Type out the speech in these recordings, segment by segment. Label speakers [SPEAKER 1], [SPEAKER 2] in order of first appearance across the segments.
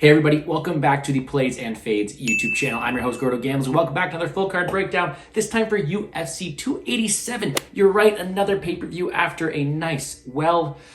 [SPEAKER 1] Hey everybody, welcome back to the Plays and Fades YouTube channel. I'm your host, Gordo Gambles, and welcome back to another full card breakdown, this time for UFC 287. You're right, another pay-per-view after a nice, well-used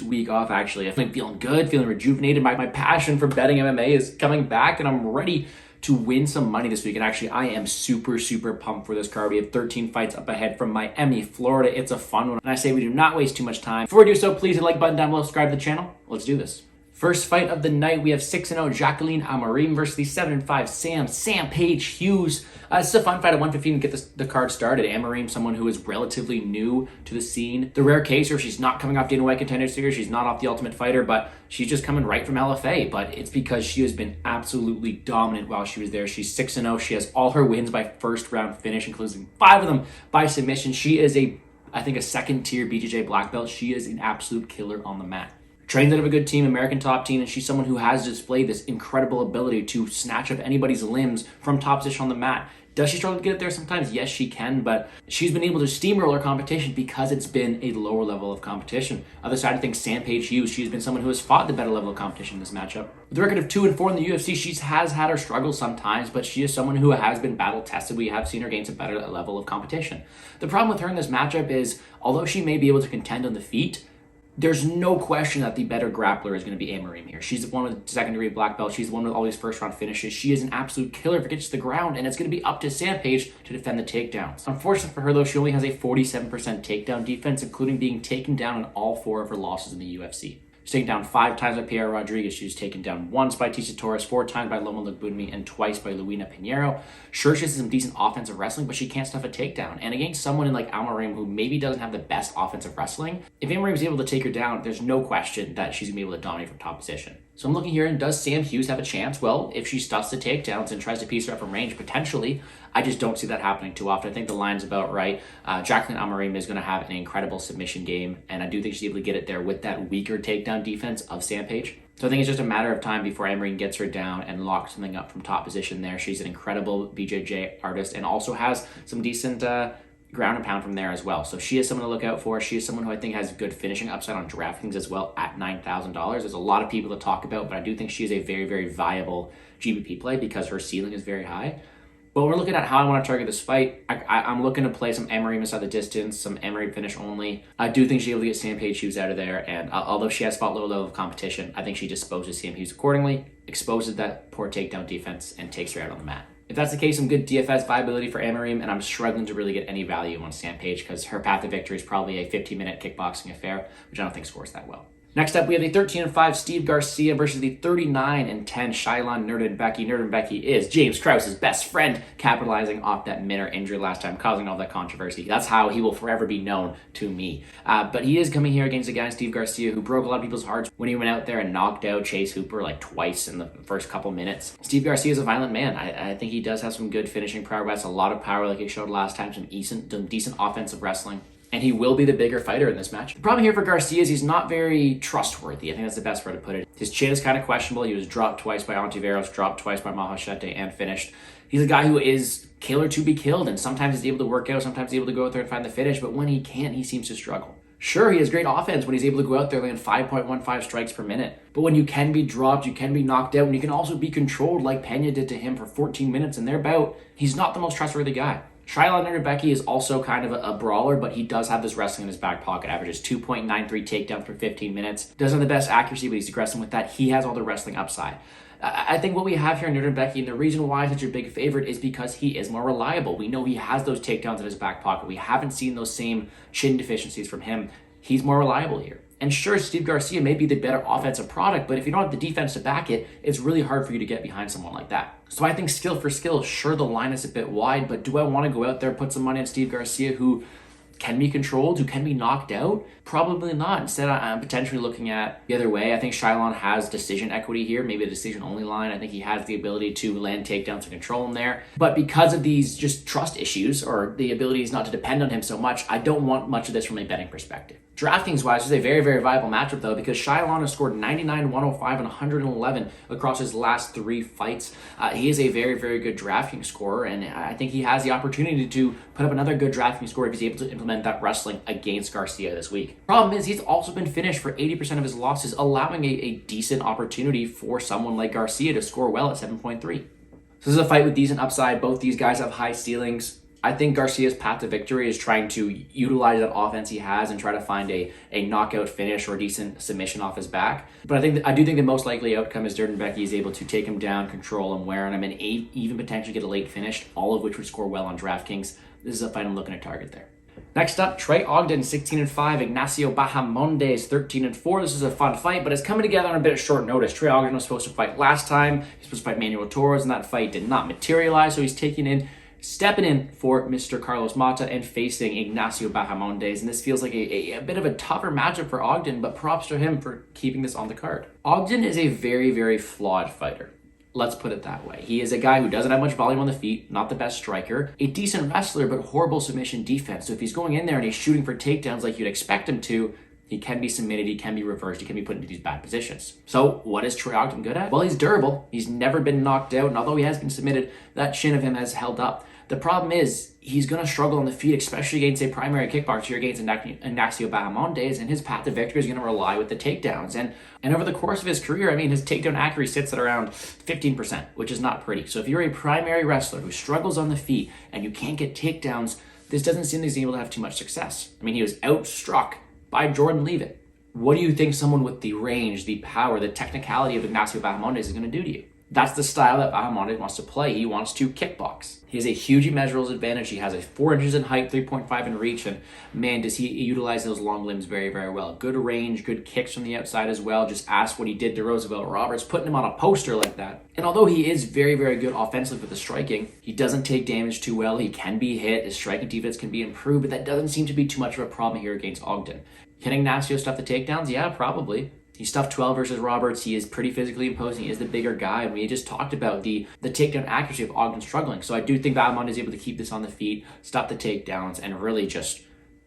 [SPEAKER 1] week off, actually. I've been feeling good, feeling rejuvenated. My passion for betting MMA is coming back, and I'm ready to win some money this week. And actually, I am super pumped for this card. We have 13 fights up ahead from Miami, Florida. It's a fun one, and I say we do not waste too much time. Before we do so, please hit the like button down below, subscribe to the channel. Let's do this. First fight of the night, we have 6-0 Jacqueline Amorim versus the 7-5 Sam Page Hughes. This is a fun fight at 115 to get the card started. Amorim, someone who is relatively new to the scene. The rare case where she's not coming off Dana White Contender Series, she's not off the Ultimate Fighter, but she's just coming right from LFA. But it's because she has been absolutely dominant while she was there. She's 6-0. She has all her wins by first round finish, including 5 of them by submission. She is I think a second tier BJJ black belt. She is an absolute killer on the mat. Trains out of a good team, American top team, and she's someone who has displayed this incredible ability to snatch up anybody's limbs from top position on the mat. Does she struggle to get it there sometimes? Yes, she can, but she's been able to steamroll her competition because it's been a lower level of competition. Other side, I think Sam Page Hughes, she's been someone who has fought the better level of competition in this matchup. With a record of 2-4 in the UFC, she has had her struggles sometimes, but she is someone who has been battle tested. We have seen her gain some better level of competition. The problem with her in this matchup is, although she may be able to contend on the feet, there's no question that the better grappler is going to be Amorim here. She's the one with secondary black belt. She's the one with all these first-round finishes. She is an absolute killer if it gets to the ground, and it's going to be up to Sam Page to defend the takedowns. Unfortunately for her, though, she only has a 47% takedown defense, including being taken down in all 4 of her losses in the UFC. She's taken down 5 times by Pereira Rodriguez. She was taken down once by Tisha Torres, 4 times by Loma Lookboonmee, and twice by Luina Pinheiro. Sure, she has some decent offensive wrestling, but she can't stuff a takedown. And against someone like Amorim, who maybe doesn't have the best offensive wrestling, if Amorim is able to take her down, there's no question that she's going to be able to dominate from top position. So I'm looking here, and does Sam Hughes have a chance? Well, if she stuffs the takedowns and tries to piece her up from range, potentially. I just don't see that happening too often. I think the line's about right. Jacqueline Amorim is going to have an incredible submission game, and I do think she's able to get it there with that weaker takedown defense of Sam Page. So I think it's just a matter of time before Amorim gets her down and locks something up from top position there. She's an incredible BJJ artist and also has some decent ground and pound from there as well. So she is someone to look out for. She is someone who I think has good finishing upside on DraftKings as well at $9,000. There's a lot of people to talk about, but I do think she is a very viable GBP play because her ceiling is very high. But we're looking at how I want to target this fight. I'm looking to play some Amorim inside the distance, some Amorim finish only. I do think she's able to get Sam Page Hughes out of there, and although she has fought low level of competition, I think she disposes Sam Hughes accordingly, exposes that poor takedown defense, and takes her out on the mat. If that's the case, some good DFS viability for Amorim, and I'm struggling to really get any value on Sam Page because her path to victory is probably a 15-minute kickboxing affair, which I don't think scores that well. Next up, we have the 13-5 Steve Garcia versus the 39-10 Shailon Nuerdanbieke. Nuerdanbieke is James Krause's best friend, capitalizing off that minor injury last time, causing all that controversy. That's how he will forever be known to me. But he is coming here against a guy, Steve Garcia, who broke a lot of people's hearts when he went out there and knocked out Chase Hooper like twice in the first couple minutes. Steve Garcia is a violent man. I think he does have some good finishing prowess, a lot of power like he showed last time, some decent offensive wrestling. And he will be the bigger fighter in this match. The problem here for Garcia is he's not very trustworthy. I think that's the best way to put it. His chin is kind of questionable. He was dropped twice by Ontiveros, dropped twice by Meerschaert, and finished. He's a guy who is killer to be killed, and sometimes he's able to work out, sometimes he's able to go out there and find the finish, but when he can't, he seems to struggle. Sure, he has great offense when he's able to go out there and land 5.15 strikes per minute. But when you can be dropped, you can be knocked out, and you can also be controlled like Pena did to him for 14 minutes in their bout, he's not the most trustworthy guy. Shailon Nuerdanbieke is also kind of a brawler, but he does have this wrestling in his back pocket. Averages 2.93 takedowns per 15 minutes. Doesn't have the best accuracy, but he's aggressive with that. He has all the wrestling upside. I think what we have here in Nuerdanbieke, and the reason why he's such a big favorite is because he is more reliable. We know he has those takedowns in his back pocket. We haven't seen those same chin deficiencies from him. He's more reliable here. And sure, Steve Garcia may be the better offensive product, but if you don't have the defense to back it, it's really hard for you to get behind someone like that. So I think skill for skill, sure, the line is a bit wide, but do I want to go out there and put some money on Steve Garcia who can be controlled, who can be knocked out? Probably not. Instead, I'm potentially looking at the other way. I think Shailon has decision equity here, maybe a decision-only line. I think he has the ability to land takedowns and control him there. But because of these just trust issues or the abilities not to depend on him so much, I don't want much of this from a betting perspective. DraftKings wise, this is a very, very viable matchup though, because Shailon has scored 99, 105, and 111 across his last 3 fights. He is a very, very good DraftKings scorer, and I think he has the opportunity to put up another good DraftKings score if he's able to implement that wrestling against Garcia this week. Problem is, he's also been finished for 80% of his losses, allowing a decent opportunity for someone like Garcia to score well at 7.3. So this is a fight with decent upside. Both these guys have high ceilings. I think Garcia's path to victory is trying to utilize that offense he has and try to find a knockout finish or a decent submission off his back. But I do think the most likely outcome is Nuerdanbieke is able to take him down, control him, wear him, and even potentially get a late finish, all of which would score well on DraftKings. This is a fight I'm looking to target there. Next up, Trey Ogden, 16-5, Ignacio Bahamondes, 13-4. This is a fun fight, but it's coming together on a bit of short notice. Trey Ogden was supposed to fight last time. He was supposed to fight Manuel Torres, and that fight did not materialize, so he's stepping in for Mr. Carlos Mata and facing Ignacio Bahamondes, and this feels like a bit of a tougher matchup for Ogden, but props to him for keeping this on the card. Ogden is a very, very flawed fighter. Let's put it that way. He is a guy who doesn't have much volume on the feet, not the best striker, a decent wrestler, but horrible submission defense. So if he's going in there and he's shooting for takedowns like you'd expect him to, he can be submitted, he can be reversed, he can be put into these bad positions. So what is Trey Ogden good at? Well, he's durable. He's never been knocked out, and although he has been submitted, that chin of him has held up. The problem is, he's going to struggle on the feet, especially against a primary kickboxer here against Ignacio Bahamondes, and his path to victory is going to rely with the takedowns. And over the course of his career, I mean, his takedown accuracy sits at around 15%, which is not pretty. So if you're a primary wrestler who struggles on the feet and you can't get takedowns, this doesn't seem like he's able to have too much success. I mean, he was outstruck by Jordan Leavitt. What do you think someone with the range, the power, the technicality of Ignacio Bahamondes is going to do to you? That's the style that Bahamondes wants to play. He wants to kickbox. He has a huge immeasurables advantage. He has a 4 inches in height, 3.5 in reach, and man, does he utilize those long limbs very, very well. Good range, good kicks from the outside as well. Just ask what he did to Roosevelt Roberts, putting him on a poster like that. And although he is very, very good offensively with the striking, he doesn't take damage too well. He can be hit. His striking defense can be improved, but that doesn't seem to be too much of a problem here against Ogden. Can Ignacio stuff the takedowns? Yeah, probably. He stuffed 12 versus Roberts. He is pretty physically imposing. He is the bigger guy. And we just talked about the takedown accuracy of Ogden struggling. So I do think Bahamondes is able to keep this on the feet, stop the takedowns, and really just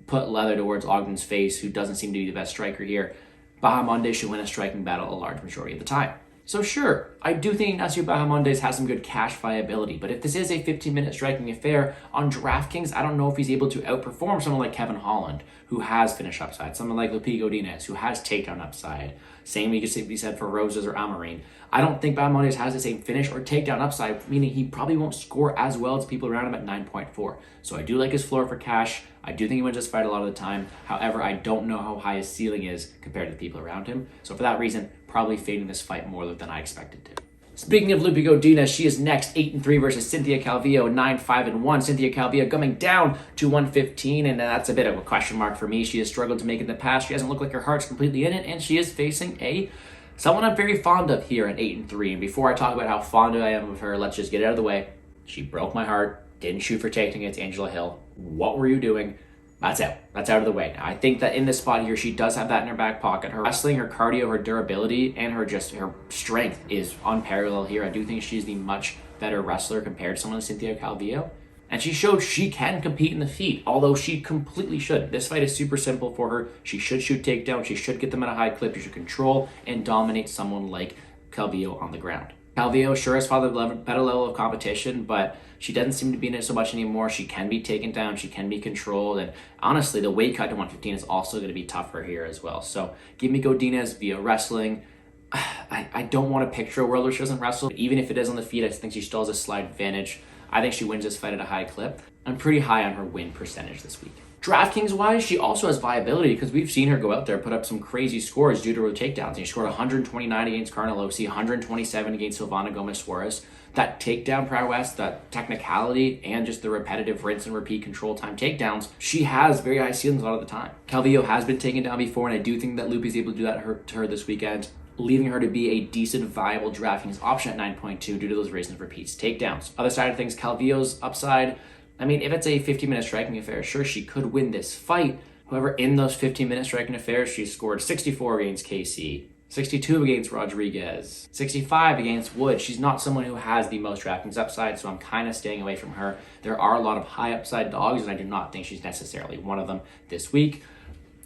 [SPEAKER 1] put leather towards Ogden's face, who doesn't seem to be the best striker here. Bahamondes should win a striking battle a large majority of the time. So sure, I do think Ignacio Bahamondes has some good cash viability, but if this is a 15-minute striking affair on DraftKings, I don't know if he's able to outperform someone like Kevin Holland, who has finish upside, someone like Godinez, who has takedown upside. Same we could be said for Rosas or Amorim. I don't think Bahamondes has the same finish or takedown upside, meaning he probably won't score as well as people around him at 9.4. So I do like his floor for cash. I do think he wins this fight a lot of the time. However, I don't know how high his ceiling is compared to the people around him. So for that reason, probably fading this fight more than I expected to. Speaking of Lupi Godinez, she is next, 8-3 versus Cynthia Calvillo, 9-5-1. Cynthia Calvillo coming down to 115, and that's a bit of a question mark for me. She has struggled to make it in the past. She hasn't looked like her heart's completely in it, and she is facing someone I'm very fond of here at 8-3. And before I talk about how fond I am of her, let's just get it out of the way. She broke my heart, didn't shoot for taking against Angela Hill. What were you doing? That's out. That's out of the way. Now, I think that in this spot here, she does have that in her back pocket. Her wrestling, her cardio, her durability, and her strength is unparalleled here. I do think she's the much better wrestler compared to someone like Cynthia Calvillo. And she showed she can compete in the feet, although she completely should. This fight is super simple for her. She should shoot takedowns. She should get them at a high clip. She should control and dominate someone like Calvillo on the ground. Calvillo sure has found a better level of competition, but she doesn't seem to be in it so much anymore. She can be taken down. She can be controlled. And honestly, the weight cut to 115 is also going to be tougher here as well. So give me Godinez via wrestling. I don't want to picture a world where she doesn't wrestle. Even if it is on the feet, I think she still has a slight advantage. I think she wins this fight at a high clip. I'm pretty high on her win percentage this week. DraftKings-wise, she also has viability because we've seen her go out there, put up some crazy scores due to her takedowns. She scored 129 against Carnelosi, 127 against Silvana Gomez-Suarez. That takedown prowess, that technicality, and just the repetitive rinse and repeat control time takedowns, she has very high ceilings a lot of the time. Calvillo has been taken down before, and I do think that Lupi's able to do that to her this weekend, leaving her to be a decent, viable DraftKings option at 9.2 due to those rinse and repeats takedowns. Other side of things, Calvillo's upside, I mean, if it's a 15-minute striking affair, sure, she could win this fight. However, in those 15-minute striking affairs, she scored 64 against KC, 62 against Rodriguez, 65 against Wood. She's not someone who has the most DraftKings upside, so I'm kind of staying away from her. There are a lot of high upside dogs, and I do not think she's necessarily one of them this week.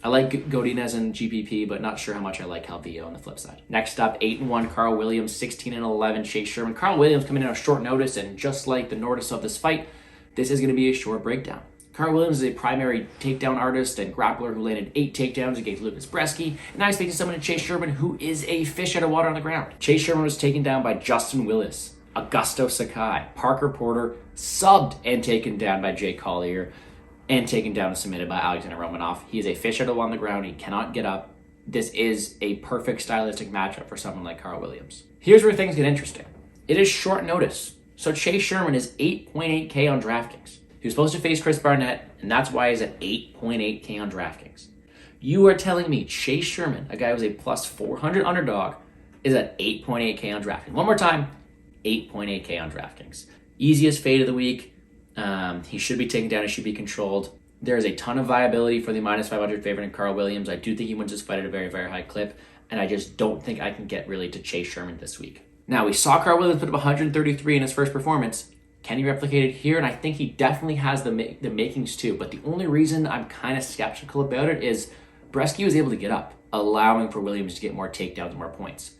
[SPEAKER 1] I like Godinez and GPP, but not sure how much I like Calvillo on the flip side. Next up, 8-1 Carl Williams, 16-11 Chase Sherman. Carl Williams coming in on short notice, and just like the Nordis of this fight, this is going to be a short breakdown. Carl Williams is a primary takedown artist and grappler who landed 8 takedowns against Lucas Bresky, and now he's facing someone in Chase Sherman who is a fish out of water on the ground. Chase Sherman was taken down by Justin Willis, Augusto Sakai, Parker Porter, subbed and taken down by Jay Collier, and taken down and submitted by Alexander Romanov. He is a fish out of water on the ground. He cannot get up. This is a perfect stylistic matchup for someone like Carl Williams. Here's where things get interesting. It is short notice. So Chase Sherman is 8.8K on DraftKings. He was supposed to face Chris Barnett, and that's why he's at 8.8K on DraftKings. You are telling me Chase Sherman, a guy who was a plus 400 underdog, is at 8.8K on DraftKings. One more time, 8.8K on DraftKings. Easiest fade of the week. He should be taken down. He should be controlled. There is a ton of viability for the minus 500 favorite in Carl Williams. I do think he wins this fight at a very, very high clip, and I just don't think I can get really to Chase Sherman this week. Now, we saw Carl Williams put up 133 in his first performance. Can he replicate it here? And I think he definitely has the makings too. But the only reason I'm kind of skeptical about it is Bresky was able to get up, allowing for Williams to get more takedowns and more points.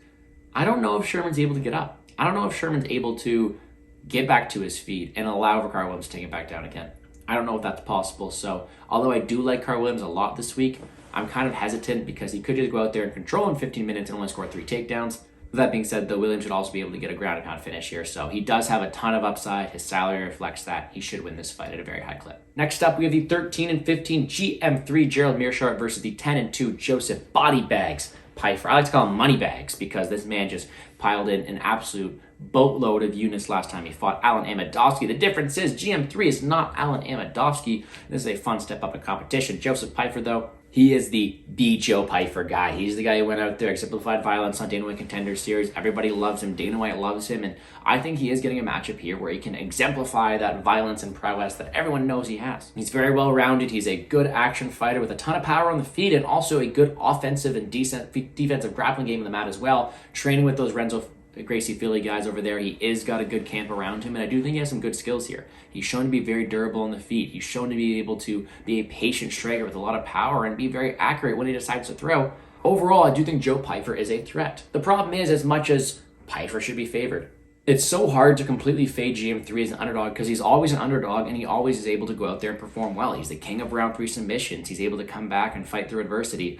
[SPEAKER 1] I don't know if Sherman's able to get up. I don't know if Sherman's able to get back to his feet and allow for Carl Williams to take it back down again. I don't know if that's possible. So although I do like Carl Williams a lot this week, I'm kind of hesitant because he could just go out there and control in 15 minutes and only score 3 takedowns. With that being said, though, Williams should also be able to get a ground and pound finish here. So he does have a ton of upside. His salary reflects that. He should win this fight at a very high clip. Next up, we have the 13-15 GM3 Gerald Meerschaert versus the 10-2 Joseph Body Bags Pyfer. I like to call him Money Bags because this man just piled in an absolute boatload of units last time he fought Alan Amedovski. The difference is GM3 is not Alan Amedovski. This is a fun step up in competition. Joseph Pyfer, though, he is the Joe Pyfer guy. He's the guy who went out there, exemplified violence on Dana White Contender Series. Everybody loves him. Dana White loves him. And I think he is getting a matchup here where he can exemplify that violence and prowess that everyone knows he has. He's very well-rounded. He's a good action fighter with a ton of power on the feet and also a good offensive and defensive grappling game in the mat as well. Training with those Renzo Gracie Philly guys over there. He is got a good camp around him, and I do think he has some good skills here. He's shown to be very durable on the feet. He's shown to be able to be a patient striker with a lot of power and be very accurate when he decides to throw. Overall, I do think Joe Pyfer is a threat. The problem is, as much as Pyfer should be favored, it's so hard to completely fade GM3 as an underdog because he's always an underdog and he always is able to go out there and perform well. He's the king of round 3 submissions. He's able to come back and fight through adversity.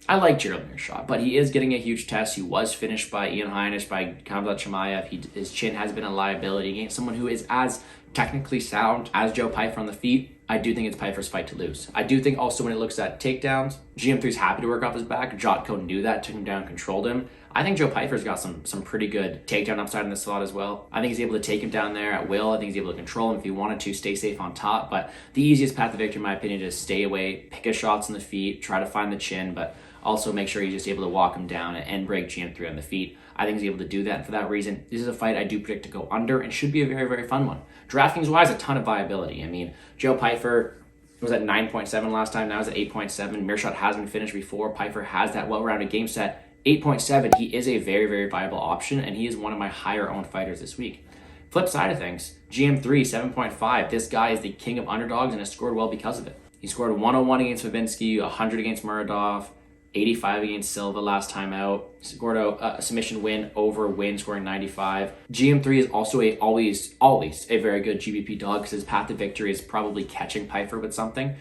[SPEAKER 1] I like Gerald Meerschaert, but he is getting a huge test. He was finished by Ian Heinisch, by Khamzat Chimaev. His chin has been a liability against someone who is as technically sound as Joe Pyfer on the feet. I do think it's Pyfer's fight to lose. I do think also when it looks at takedowns, GM3's happy to work off his back. Jotko knew that, took him down, controlled him. I think Joe Pyfer's got some pretty good takedown upside in the slot as well. I think he's able to take him down there at will. I think he's able to control him if he wanted to, stay safe on top. But the easiest path to victory, in my opinion, is stay away, pick his shots in the feet, try to find the chin, but also make sure he's just able to walk him down and break GM3 on the feet. I think he's able to do that. And for that reason, this is a fight I do predict to go under and should be a very, very fun one. DraftKings-wise, a ton of viability. I mean, Joe Pyfer was at 9.7 last time. Now he's at 8.7. Meerschaert has been finished before. Pyfer has that well-rounded game set. 8.7, he is a very, very viable option, and he is one of my higher-owned fighters this week. Flip side of things, GM3, 7.5. This guy is the king of underdogs and has scored well because of it. He scored 101 against Fabinski, 100 against Muradov, 85 against Silva last time out. Scored a submission win over win, scoring 95. GM3 is also always a very good GBP dog because his path to victory is probably catching Pyfer with something.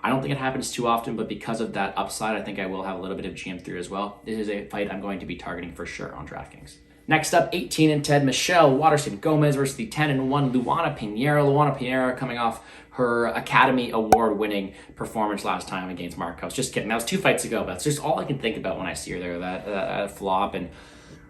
[SPEAKER 1] I don't think it happens too often, but because of that upside, I think I will have a little bit of GM3 as well. This is a fight I'm going to be targeting for sure on DraftKings. Next up, 18-10, Michelle Waterson-Gomez versus the 10-1 Luana Pinheiro. Luana Pinheiro coming off her Academy Award-winning performance last time against Marcos. Just kidding. That was 2 fights ago, but that's just all I can think about when I see her there, that flop. And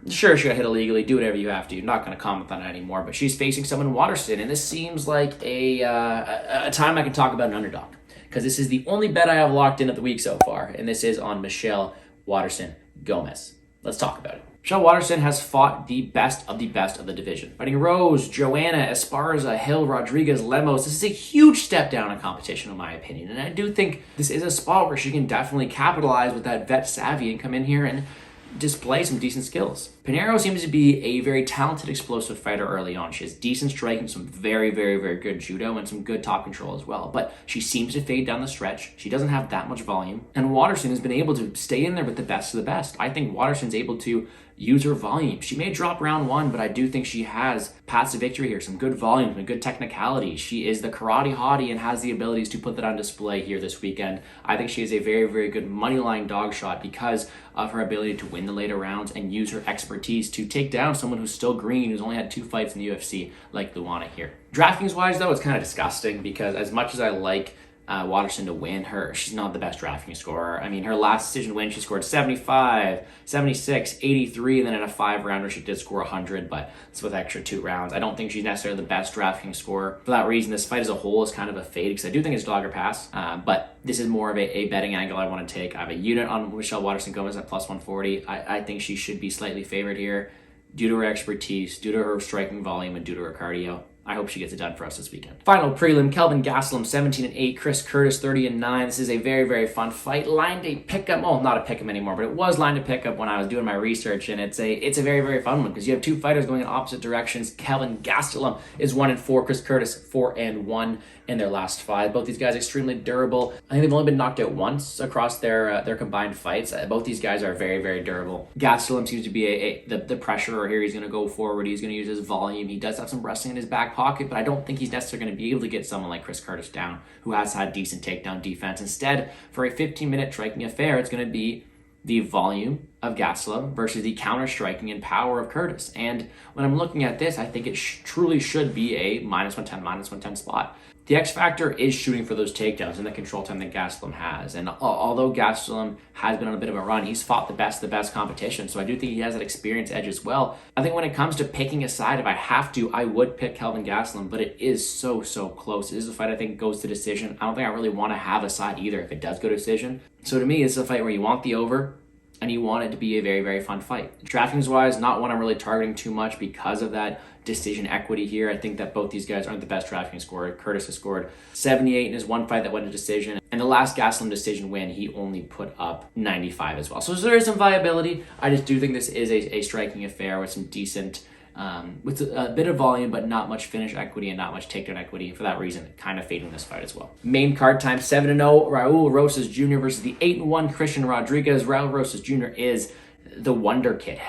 [SPEAKER 1] sure, she got hit illegally. Do whatever you have to. I'm not going to comment on it anymore, but she's facing someone Waterson, and this seems like a time I can talk about an underdog because this is the only bet I have locked in of the week so far, and this is on Michelle Waterson-Gomez. Let's talk about it. Michelle Waterson has fought the best of the division. Fighting Rose, Joanna, Esparza, Hill, Rodriguez, Lemos. This is a huge step down in competition, in my opinion. And I do think this is a spot where she can definitely capitalize with that vet savvy and come in here and display some decent skills. Pinheiro seems to be a very talented, explosive fighter early on. She has decent striking, some very, very, very good judo, and some good top control as well. But she seems to fade down the stretch. She doesn't have that much volume. And Waterson has been able to stay in there with the best of the best. I think Waterson's able to use her volume. She may drop round one, but I do think she has paths to victory here. Some good volume, some good technicality. She is the karate hottie and has the abilities to put that on display here this weekend. I think she is a very, very good moneyline dog shot because of her ability to win the later rounds and use her expertise to take down someone who's still green, who's only had 2 fights in the UFC, like Luana here. DraftKings wise, though, it's kind of disgusting because as much as I like Waterson to win, she's not the best DraftKings scorer. I mean, her last decision win, she scored 75, 76, 83, and then in a 5-rounder, she did score 100, but it's with extra 2 rounds. I don't think she's necessarily the best DraftKings scorer. For that reason, this fight as a whole is kind of a fade because I do think it's dog or pass, but this is more of a betting angle I want to take. I have a unit on Michelle Waterson-Gomez at plus 140. I think she should be slightly favored here due to her expertise, due to her striking volume, and due to her cardio. I hope she gets it done for us this weekend. Final prelim, Kelvin Gastelum 17-8, Chris Curtis 30-9. This is a very, very fun fight. Lined a pickup, well, not a pick'em anymore, but it was lined a pickup when I was doing my research, and it's a very, very fun one because you have 2 fighters going in opposite directions. Kelvin Gastelum is 1-4, Chris Curtis 4-1 in their last 5. Both these guys extremely durable. I think they've only been knocked out once across their combined fights. Both these guys are very, very durable. Gastelum seems to be the pressurer here. He's going to go forward. He's going to use his volume. He does have some wrestling in his back pocket, but I don't think he's necessarily going to be able to get someone like Chris Curtis down, who has had decent takedown defense. Instead, for a 15-minute striking affair, it's going to be the volume of Gastelum versus the counter-striking and power of Curtis. And when I'm looking at this, I think it truly should be a -110 spot. The X factor is shooting for those takedowns and the control time that Gastelum has. And although Gastelum has been on a bit of a run, he's fought the best competition. So I do think he has that experience edge as well. I think when it comes to picking a side, if I have to, I would pick Kelvin Gastelum, but it is so close. This is a fight I think goes to decision. I don't think I really want to have a side either if it does go to decision. So to me, it's a fight where you want the over and you want it to be a very, very fun fight. DraftKings wise, not one I'm really targeting too much because of that decision equity here. I think that both these guys aren't the best DraftKings scorer. Curtis has scored 78 in his 1 fight that went to decision. And the last Gastelum decision win, he only put up 95 as well. So there is some viability. I just do think this is a striking affair with some decent, with a bit of volume, but not much finish equity and not much takedown equity. For that reason, kind of fading this fight as well. Main card time, 7-0, Raul Rosas Jr. versus the 8-1 Christian Rodriguez. Raul Rosas Jr. is the wonder kid.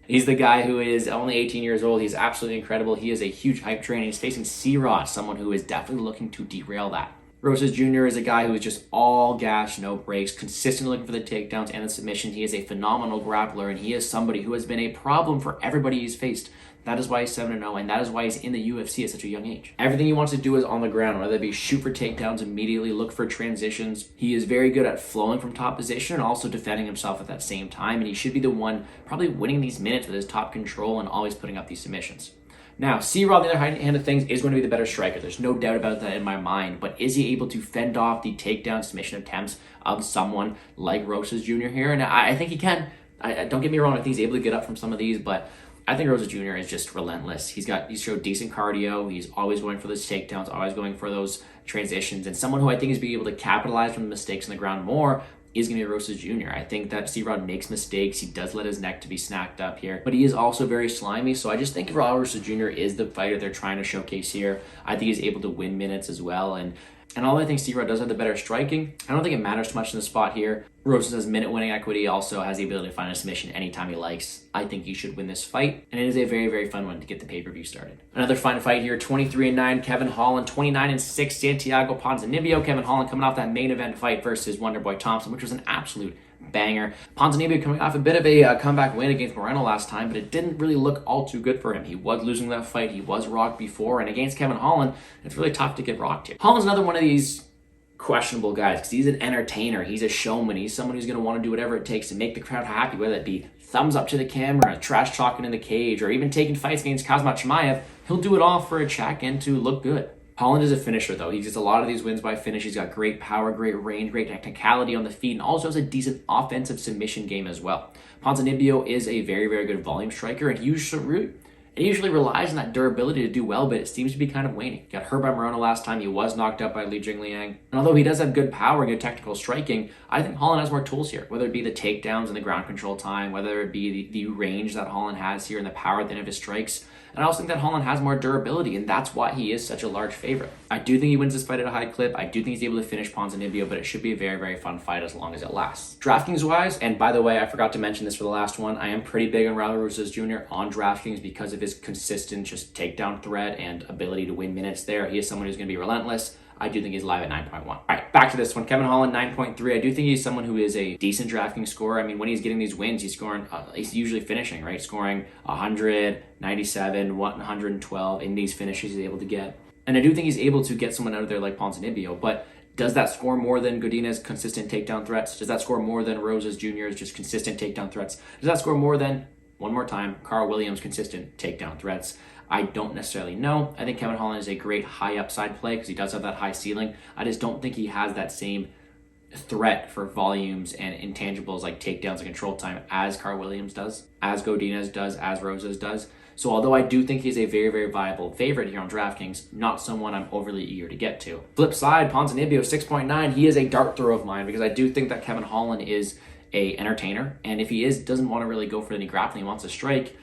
[SPEAKER 1] He's the guy who is only 18 years old. He's absolutely incredible. He is a huge hype train. He's facing C-Rod, someone who is definitely looking to derail that. Rosas Jr. is a guy who is just all gas, no brakes, consistently looking for the takedowns and the submission. He is a phenomenal grappler, and he is somebody who has been a problem for everybody he's faced. That is why he's 7-0, and that is why he's in the UFC at such a young age. Everything he wants to do is on the ground, whether it be shoot for takedowns immediately, look for transitions. He is very good at flowing from top position and also defending himself at that same time, and he should be the one probably winning these minutes with his top control and always putting up these submissions. Now, C-Rod, on the other hand of things, is going to be the better striker. There's no doubt about that in my mind. But is he able to fend off the takedown submission attempts of someone like Rosas Jr. here? And I think he can. Don't get me wrong, I think he's able to get up from some of these, but I think Rosas Jr. is just relentless. He's showed decent cardio. He's always going for those takedowns, always going for those transitions. And someone who I think is being able to capitalize from the mistakes on the ground more is going to be Rosas Jr. I think that C-Rod makes mistakes. He does let his neck to be snacked up here, but he is also very slimy. So I just think Raul Rosas Jr. is the fighter they're trying to showcase here. I think he's able to win minutes as well. And although I think C-Rod does have the better striking, I don't think it matters too much in the spot here. Rosas has minute winning equity, also has the ability to find a submission anytime he likes. I think he should win this fight, and it is a very, very fun one to get the pay-per-view started. Another fun fight here, 23-9, Kevin Holland, 29-6, Santiago Ponzinibbio. Kevin Holland coming off that main event fight versus Wonderboy Thompson, which was an absolute banger. Ponzinibbio coming off a bit of a comeback win against Moreno last time, but it didn't really look all too good for him. He was losing that fight. He was rocked before, and against Kevin Holland, it's really tough to get rocked here. Holland's another one of these questionable guys because he's an entertainer. He's a showman. He's someone who's going to want to do whatever it takes to make the crowd happy, whether it be thumbs up to the camera, trash talking in the cage, or even taking fights against Kazmat Chimaev. He'll do it all for a check and to look good. Holland is a finisher, though. He gets a lot of these wins by finish. He's got great power, great range, great technicality on the feet, and also has a decent offensive submission game as well. Ponzinibbio is a very, very good volume striker, and Hughes It usually relies on that durability to do well, but it seems to be kind of waning. Got hurt by Moreno last time. He was knocked out by Li Jingliang. And although he does have good power and good technical striking, I think Holland has more tools here, whether it be the takedowns and the ground control time, whether it be the range that Holland has here and the power at the end of his strikes. And I also think that Holland has more durability, and that's why he is such a large favorite. I do think he wins this fight at a high clip. I do think he's able to finish Ponzinibbio, but it should be a very, very fun fight as long as it lasts. DraftKings-wise, and by the way, I forgot to mention this for the last one, I am pretty big on Rosas Jr. on DraftKings because of his consistent just takedown threat and ability to win minutes there. He is someone who's going to be relentless. I do think he's live at 9.1. All right, back to this one. Kevin Holland, 9.3. I do think he's someone who is a decent DraftKings scorer. I mean, when he's getting these wins, he's scoring, he's usually finishing, right? Scoring 100, 97, 112 in these finishes he's able to get. And I do think he's able to get someone out of there like Ponzinibbio, but does that score more than Godinez consistent takedown threats? Does that score more than Rosas Jr.'s just consistent takedown threats? Does that score more than, one more time, Carl Williams' consistent takedown threats? I don't necessarily know. I think Kevin Holland is a great high upside play because he does have that high ceiling. I just don't think he has that same threat for volumes and intangibles like takedowns and control time as Carl Williams does, as Godinez does, as Rosas does. So although I do think he's a very, very viable favorite here on DraftKings, not someone I'm overly eager to get to. Flip side, Ponzinibbio, 6.9. He is a dart throw of mine because I do think that Kevin Holland is a entertainer. And if he doesn't want to really go for any grappling, he wants to strike,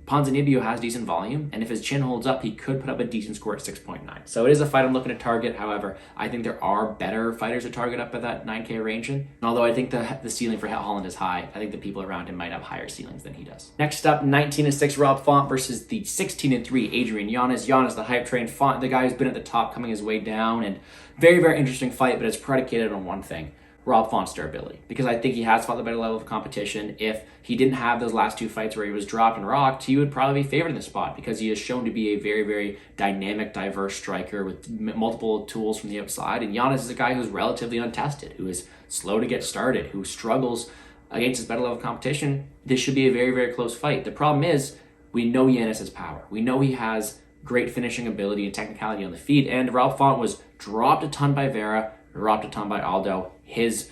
[SPEAKER 1] Ponzinibbio has decent volume, and if his chin holds up, he could put up a decent score at 6.9. So it is a fight I'm looking to target. However, I think there are better fighters to target up at that 9K range. And although I think the ceiling for Holland is high, I think the people around him might have higher ceilings than he does. Next up, 19-6 Rob Font versus the 16-3 Adrian Yanez. Yanez, the hype train. Font, the guy who's been at the top, coming his way down, and very, very interesting fight, but it's predicated on one thing: Rob Font's durability, because I think he has fought the better level of competition. If he didn't have those last two fights where he was dropped and rocked, he would probably be favored in the spot because he is shown to be a very, very dynamic, diverse striker with multiple tools from the outside. And Yanez is a guy who's relatively untested, who is slow to get started, who struggles against his better level of competition. This should be a very, very close fight. The problem is we know Yanez has power. We know he has great finishing ability and technicality on the feet. And Rob Font was dropped a ton by Vera, dropped a ton by Aldo. His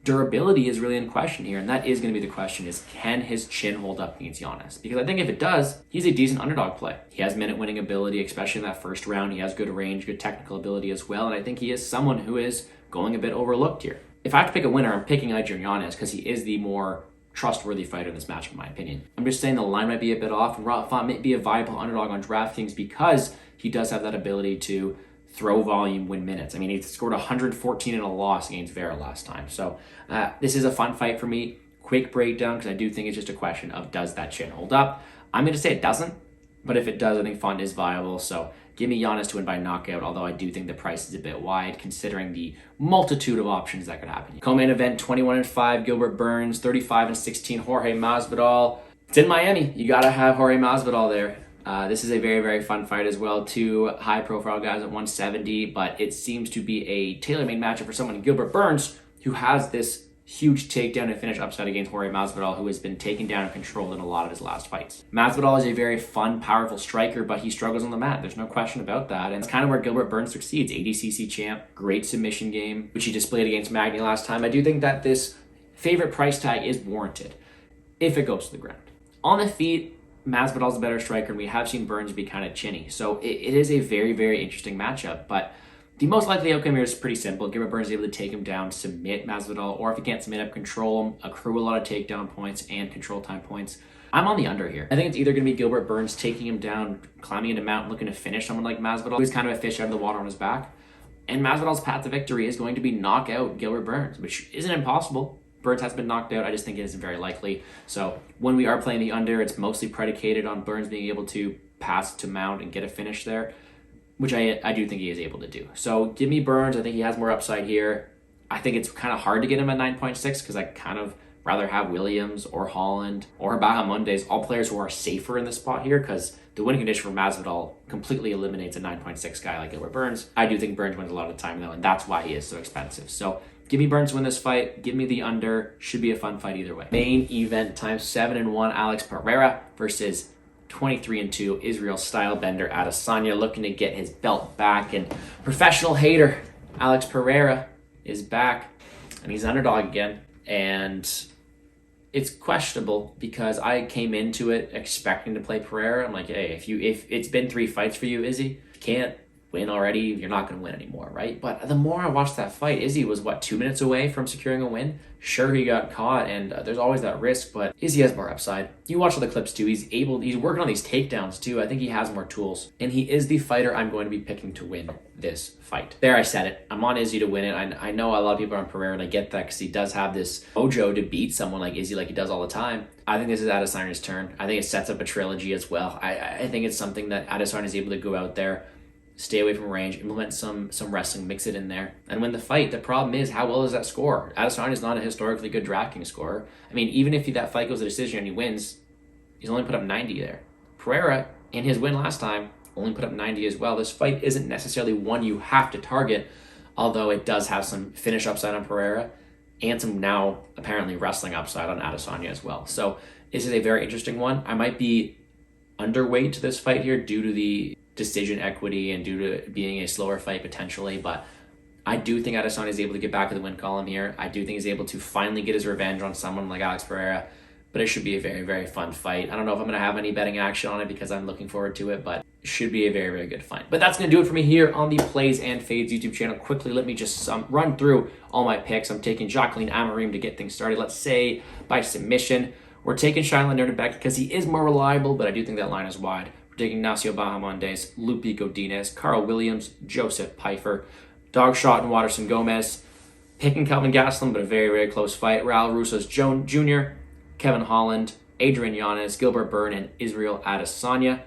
[SPEAKER 1] durability is really in question here, and that is going to be the question: is can his chin hold up against Yanez? Because I think if it does, he's a decent underdog play. He has minute-winning ability, especially in that first round. He has good range, good technical ability as well, and I think he is someone who is going a bit overlooked here. If I have to pick a winner, I'm picking Adrian Yanez because he is the more trustworthy fighter in this match, in my opinion. I'm just saying the line might be a bit off, and Rob Font might be a viable underdog on DraftKings because he does have that ability to throw volume, win minutes. I mean, he scored 114 in a loss against Vera last time. So this is a fun fight for me. Quick breakdown, because I do think it's just a question of does that chin hold up? I'm going to say it doesn't, but if it does, I think Font is viable. So give me Yanez to win by knockout, although I do think the price is a bit wide considering the multitude of options that could happen. Co-main event, 21-5, Gilbert Burns, 35-16, Jorge Masvidal. It's in Miami. You got to have Jorge Masvidal there. This is a very, very fun fight as well. Two high-profile guys at 170, but it seems to be a tailor-made matchup for someone, Gilbert Burns, who has this huge takedown and finish upside against Jorge Masvidal, who has been taken down and controlled in a lot of his last fights. Masvidal is a very fun, powerful striker, but he struggles on the mat. There's no question about that, and it's kind of where Gilbert Burns succeeds. ADCC champ, great submission game, which he displayed against Magny last time. I do think that this favorite price tag is warranted if it goes to the ground. On the feet, Masvidal's a better striker, and we have seen Burns be kind of chinny. So it is a very, very interesting matchup. But the most likely outcome here is pretty simple. Gilbert Burns is able to take him down, submit Masvidal, or if he can't submit him, control him, accrue a lot of takedown points and control time points. I'm on the under here. I think it's either going to be Gilbert Burns taking him down, climbing into mount, looking to finish someone like Masvidal, who's kind of a fish out of the water on his back. And Masvidal's path to victory is going to be knock out Gilbert Burns, which isn't impossible. Burns has been knocked out. I just think it isn't very likely. So when we are playing the under, it's mostly predicated on Burns being able to pass to mount and get a finish there, which I do think he is able to do. So give me Burns. I think he has more upside here. I think it's kind of hard to get him at 9.6 because I kind of rather have Williams or Holland or Bahamondes, all players who are safer in this spot here because the winning condition for Masvidal completely eliminates a 9.6 guy like Gilbert Burns. I do think Burns wins a lot of the time though, and that's why he is so expensive. So give me Burns to win this fight. Give me the under. Should be a fun fight either way. Main event time, 7-1, Alex Pereira versus 23-2, Israel Stylebender Adesanya, looking to get his belt back. And professional hater, Alex Pereira, is back. And he's underdog again. And it's questionable because I came into it expecting to play Pereira. I'm like, hey, if it's been 3 fights for you, Izzy, can't win already, you're not going to win anymore, right? But the more I watched that fight, Izzy was, 2 minutes away from securing a win? Sure, he got caught, and there's always that risk, but Izzy has more upside. You watch all the clips, too. He's working on these takedowns, too. I think he has more tools, and he is the fighter I'm going to be picking to win this fight. There, I said it. I'm on Izzy to win it. I know a lot of people are on Pereira, and I get that because he does have this mojo to beat someone like Izzy like he does all the time. I think this is Adesanya's turn. I think it sets up a trilogy as well. I think it's something that Adesanya is able to go out there, stay away from range, implement some wrestling, mix it in there, and win the fight. The problem is, how well does that score? Adesanya is not a historically good DraftKings scorer. I mean, even if that fight goes to decision and he wins, he's only put up 90 there. Pereira, in his win last time, only put up 90 as well. This fight isn't necessarily one you have to target, although it does have some finish upside on Pereira and some now apparently wrestling upside on Adesanya as well. So this is a very interesting one. I might be underweight to this fight here due to the decision equity and due to being a slower fight potentially, but I do think Adesanya is able to get back to the win column here. I do think he's able to finally get his revenge on someone like Alex Pereira, but it should be a very, very fun fight. I don't know if I'm going to have any betting action on it because I'm looking forward to it, but it should be a very, very good fight. But that's going to do it for me here on the Plays and Fades YouTube channel. Quickly, let me just run through all my picks. I'm taking Jacqueline Amorim to get things started. Let's say by submission. We're taking Nuerdanbieke because he is more reliable, but I do think that line is wide. We're taking Ignacio Bahamondes, Lupi Godinez, Carl Williams, Joseph Pyfer, dog shot and Waterson-Gomez, picking Kelvin Gastelum, but a very, very close fight. Rosas Jr., Kevin Holland, Adrian Yanez, Gilbert Burn, and Israel Adesanya.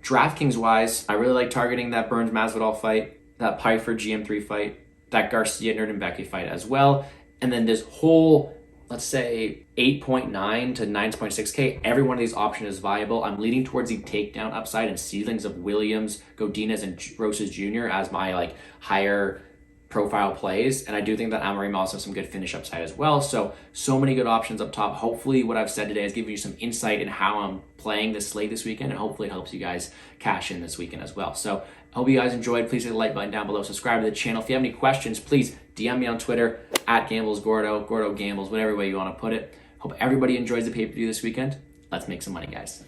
[SPEAKER 1] DraftKings-wise, I really like targeting that Burns-Masvidal fight, that Pyfer GM3 fight, that Garcia Nuerdanbieke fight as well, and then this whole, let's say, 8.9 to 9.6K, every one of these options is viable. I'm leaning towards the takedown upside and ceilings of Williams, Godinez, and Rosas Jr. as my higher profile plays. And I do think that Amorim also has some good finish upside as well. So many good options up top. Hopefully what I've said today has given you some insight in how I'm playing this slate this weekend, and hopefully it helps you guys cash in this weekend as well. So I hope you guys enjoyed. Please hit the like button down below. Subscribe to the channel. If you have any questions, please DM me on Twitter at GamblesGordo, Gordo Gambles, whatever way you want to put it. Hope everybody enjoys the pay-per-view this weekend. Let's make some money, guys.